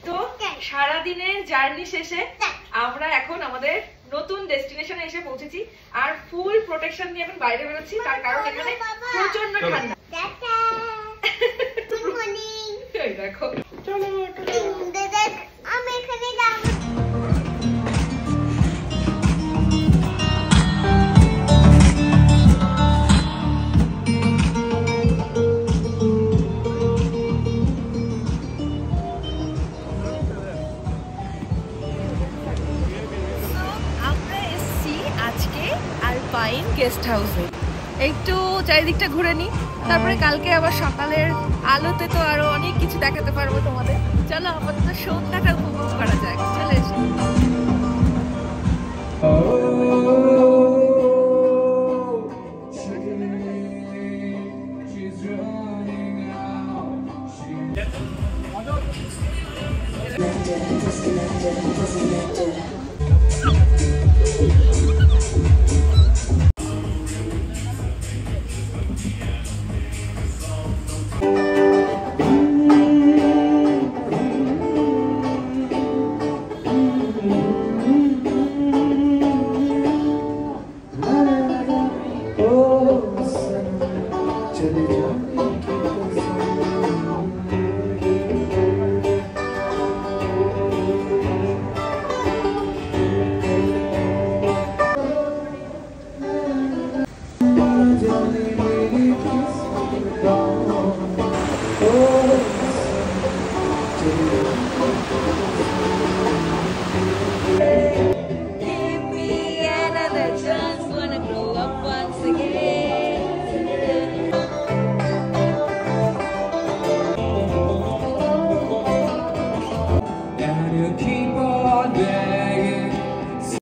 তো সারা দিনের জার্নি শেষে আমরা এখন আমাদের নতুন ডেস্টিনেশনে এসে পৌঁছেছি আর ফুল প্রোটেকশন নিয়ে এখন বাইরে বেরোচ্ছি তার কারণ এখানে প্রচন্ড ঠান্ডা। দেখো চলো আমি এখানে যাব। গেস্ট হাউসে একটু চারিদিকটা ঘুরে নিই, তারপরে কালকে আবার সকালের আলোতে তো আরো অনেক কিছু দেখাতে পারবো তোমাদের। চলো আপাতত সন্ধ্যাটা উপভোগ করা যাক, চলে এসে। Keep on